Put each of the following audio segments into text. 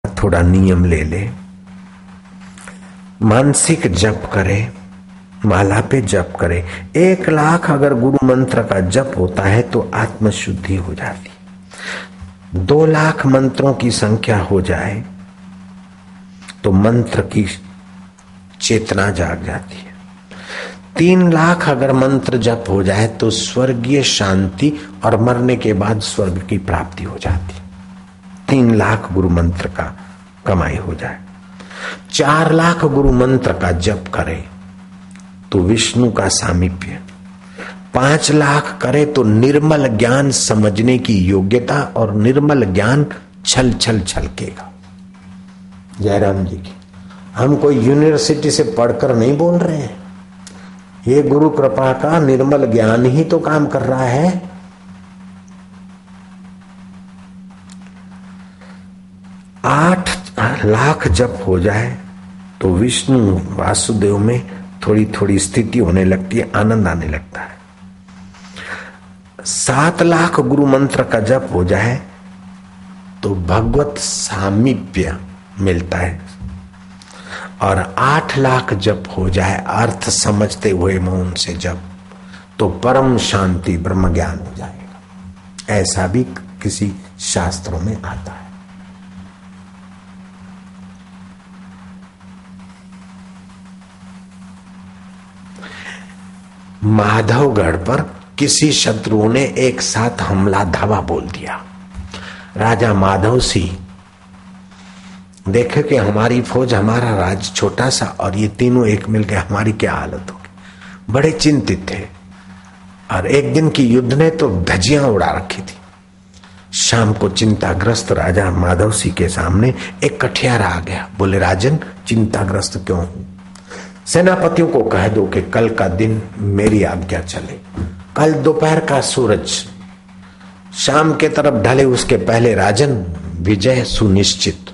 थोड़ा नियम ले ले, मानसिक जप करे, माला पे जप करे। 1,00,000 अगर गुरु मंत्र का जप होता है तो आत्मशुद्धि हो जाती। 2,00,000 मंत्रों की संख्या हो जाए तो मंत्र की चेतना जाग जाती है। 3,00,000 अगर मंत्र जप हो जाए तो स्वर्गीय शांति और मरने के बाद स्वर्ग की प्राप्ति हो जाती। 3,00,000 गुरु मंत्र का कमाई हो जाए। 4,00,000 गुरु मंत्र का जप करे तो विष्णु का सामीप्य। 5,00,000 करे तो निर्मल ज्ञान समझने की योग्यता और निर्मल ज्ञान छल छल छलकेगा। जयराम जी की हम कोई यूनिवर्सिटी से पढ़कर नहीं बोल रहे हैं, ये गुरु कृपा का निर्मल ज्ञान ही तो काम कर रहा है। 8,00,000 जप हो जाए तो विष्णु वासुदेव में थोड़ी थोड़ी स्थिति होने लगती है, आनंद आने लगता है। 7,00,000 गुरु मंत्र का जप हो जाए तो भगवत सामीप्य मिलता है। और 8,00,000 जप हो जाए अर्थ समझते हुए मौन से जप तो परम शांति ब्रह्म ज्ञान हो जाएगा। ऐसा भी किसी शास्त्रों में आता है। माधवगढ़ पर किसी शत्रुओं ने एक साथ हमला धावा बोल दिया। राजा माधव सिंह देखे कि हमारी फौज, हमारा राज्य छोटा सा और ये तीनों एक मिल गए, हमारी क्या हालत होगी। बड़े चिंतित थे और एक दिन की युद्ध ने तो धज्जियां उड़ा रखी थी। शाम को चिंताग्रस्त राजा माधव सिंह के सामने एक कठियारा आ गया। बोले, राजन चिंताग्रस्त क्यों हूं? सेनापतियों को कह दो कि कल का दिन मेरी आज्ञा चले। कल दोपहर का सूरज शाम के तरफ ढले उसके पहले राजन विजय सुनिश्चित।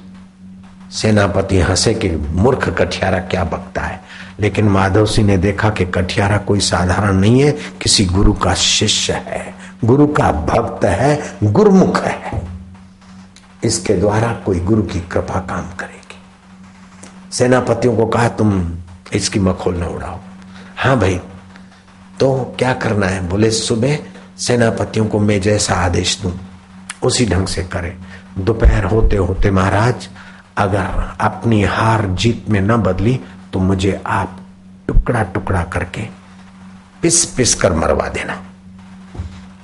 सेनापति हंसे कि मूर्ख कठियारा क्या बकता है। लेकिन माधव सिंह ने देखा कि कठियारा कोई साधारण नहीं है, किसी गुरु का शिष्य है, गुरु का भक्त है, गुरुमुख है। इसके द्वारा कोई गुरु की कृपा काम करेगी। सेनापतियों को कहा, तुम इसकी मखौल न उड़ाओ। हाँ भाई, तो क्या करना है? बोले, सुबह सेनापतियों को मैं जैसा आदेश दूं उसी ढंग से करे। दोपहर होते होते महाराज अगर अपनी हार जीत में न बदली तो मुझे आप टुकड़ा टुकड़ा करके पिस पिस कर मरवा देना।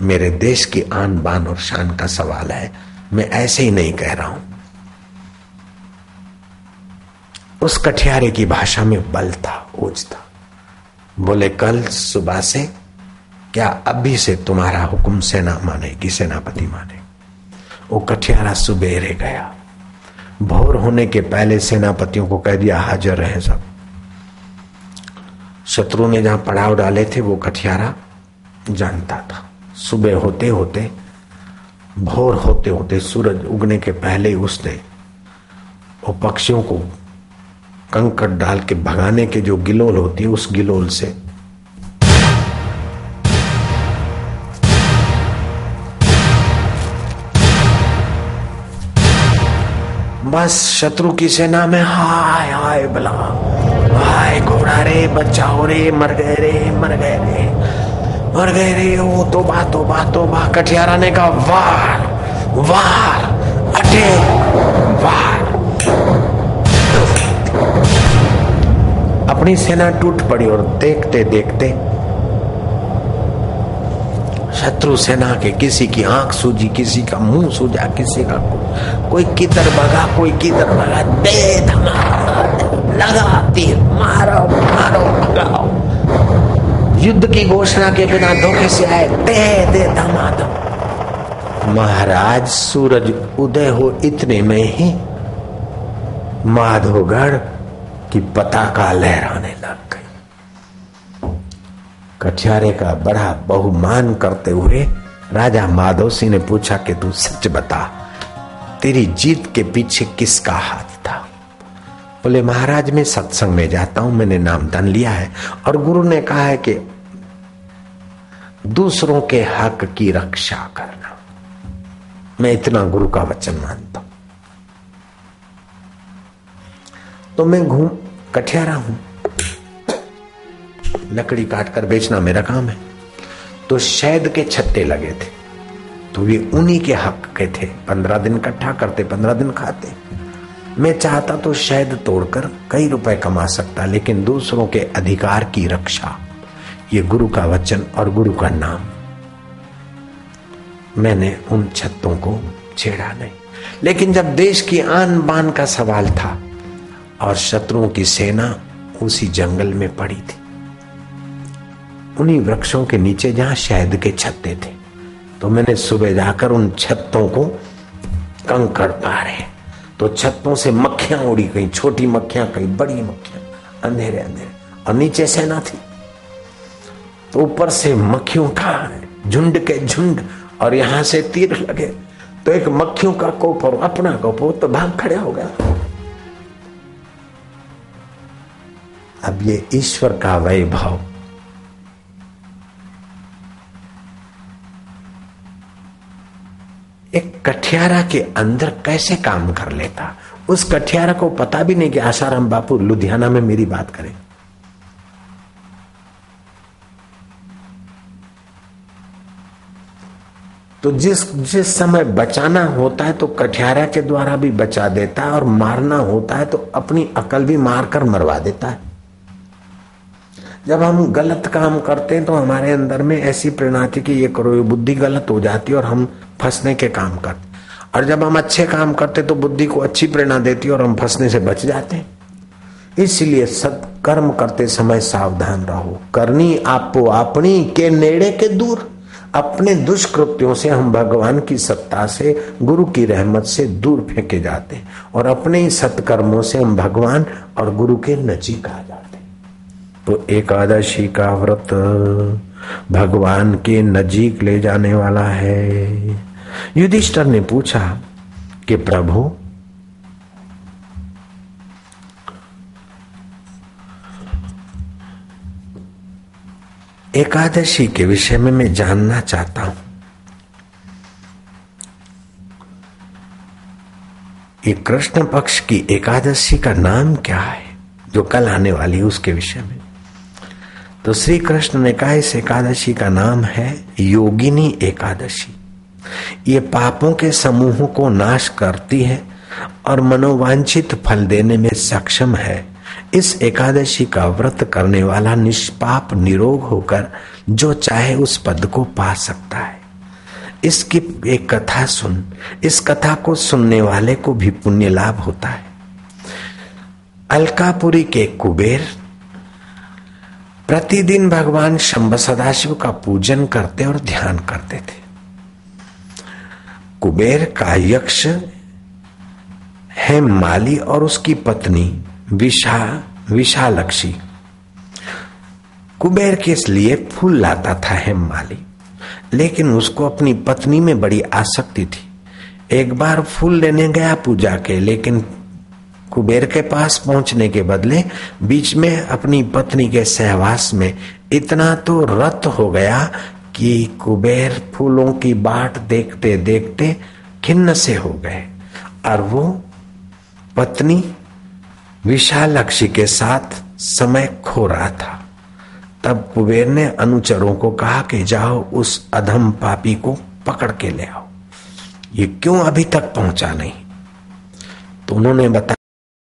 मेरे देश की आन बान और शान का सवाल है, मैं ऐसे ही नहीं कह रहा हूं। उस कठियारे की भाषा में बल था, ओज था। बोले, कल सुबह से क्या अभी से तुम्हारा हुक्म सेना मानेगी, सेनापति माने। वो कठियारा सुबेरे गया। भोर होने के पहले सेनापतियों को कह दिया, हाजिर रहे सब। शत्रु ने जहां पड़ाव डाले थे वो कठियारा जानता था। सुबह होते होते, भोर होते होते, सूरज उगने के पहले उसने वो पक्षियों को कंकड़ डाल के भगाने के जो गिलोल होती है उस गिलोल से बस शत्रु की सेना में हाय हाय बला, हाय घोड़ा रे, बचाओ रे, मर गए रे, मर गए रे, मर गए रे। वो तोबा तोबा तोबा। कठियारा ने कहा, वार वार, अटे वार। अपनी सेना टूट पड़ी और देखते देखते शत्रु सेना के किसी की आंख सूजी, किसी का मुंह सूजा, किसी का कोई किधर भगा, कोई किधर भगा। दे धमाल, लगा तीर, मारो मारो भगाओ। युद्ध की घोषणा के बिना धोखे से आए, दे धमाधम। महाराज सूरज उदय हो इतने में ही माधवगढ़ की पताका लहराने लग गई। कठियारे का बड़ा बहुमान करते हुए राजा माधव सिंह ने पूछा कि तू सच बता, तेरी जीत के पीछे किसका हाथ था? बोले, महाराज मैं सत्संग में जाता हूं, मैंने नाम धन लिया है और गुरु ने कहा है कि दूसरों के हक की रक्षा करना। मैं इतना गुरु का वचन मानता हूं। तो मैं कठियारा हूं, लकड़ी काट कर बेचना मेरा काम है। तो शहद के छत्ते लगे थे, तो ये उन्हीं के हक के थे। 15 दिन इकट्ठा करते, 15 दिन खाते। मैं चाहता तो शहद तोड़कर कई रुपए कमा सकता, लेकिन दूसरों के अधिकार की रक्षा, ये गुरु का वचन और गुरु का नाम, मैंने उन छत्तों को छेड़ा नहीं। लेकिन जब देश की आन बान का सवाल था और शत्रुओं की सेना उसी जंगल में पड़ी थी, उन्हीं वृक्षों के नीचे जहां शहद के छत्ते थे, तो मैंने सुबह जाकर उन छत्तों को कंकड़ मारे। तो छत्तों से मक्खियां उड़ी, कहीं छोटी मक्खियां, कहीं बड़ी मक्खियां, अंधेरे अंधेरे, और नीचे सेना थी। तो ऊपर से मक्खियों का झुंड के झुंड, और यहां से तीर लगे। तो एक मक्खियों का कोप और अपना कोप, तो भाग खड़े हो गया। अब ये ईश्वर का वैभव, एक कठियारा के अंदर कैसे काम कर लेता, उस कठियारा को पता भी नहीं कि आसाराम बापू लुधियाना में मेरी बात करें। तो जिस समय बचाना होता है तो कठियारा के द्वारा भी बचा देता है, और मारना होता है तो अपनी अकल भी मारकर मरवा देता है। जब हम गलत काम करते हैं तो हमारे अंदर में ऐसी प्रेरणा थी कि ये करो, ये बुद्धि गलत हो जाती है और हम फंसने के काम करते। और जब हम अच्छे काम करते तो बुद्धि को अच्छी प्रेरणा देती है और हम फंसने से बच जाते हैं। इसलिए सत्कर्म करते समय सावधान रहो। करनी आपो अपनी के नेड़े के दूर। अपने दुष्कृत्यों से हम भगवान की सत्ता से, गुरु की रहमत से दूर फेंके जाते हैं, और अपने ही सत्कर्मों से हम भगवान और गुरु के नजीक आ जाते हैं। तो एकादशी का व्रत भगवान के नजीक ले जाने वाला है। युधिष्ठिर ने पूछा कि प्रभु, एकादशी के विषय में मैं जानना चाहता हूं। ये कृष्ण पक्ष की एकादशी का नाम क्या है जो कल आने वाली है, उसके विषय में। तो श्री कृष्ण ने कहा इस एकादशी का नाम है योगिनी एकादशी। ये पापों के समूहों को नाश करती है और मनोवांछित फल देने में सक्षम है। इस एकादशी का व्रत करने वाला निष्पाप निरोग होकर जो चाहे उस पद को पा सकता है। इसकी एक कथा सुन, इस कथा को सुनने वाले को भी पुण्य लाभ होता है। अलकापुरी के कुबेर प्रतिदिन भगवान शंभ सदाशिव का पूजन करते और ध्यान करते थे। कुबेर का यक्ष हेममाली और उसकी पत्नी विशालक्षी। कुबेर के लिए फूल लाता था हेममाली, लेकिन उसको अपनी पत्नी में बड़ी आसक्ति थी। एक बार फूल लेने गया पूजा के, लेकिन कुबेर के पास पहुंचने के बदले बीच में अपनी पत्नी के सहवास में इतना तो रत हो गया कि कुबेर फूलों की बाट देखते देखते खिन्न से हो गए, और वो पत्नी विशालक्षी के साथ समय खो रहा था। तब कुबेर ने अनुचरों को कहा कि जाओ उस अधम पापी को पकड़ के ले आओ, ये क्यों अभी तक पहुंचा नहीं। तो उन्होंने बताया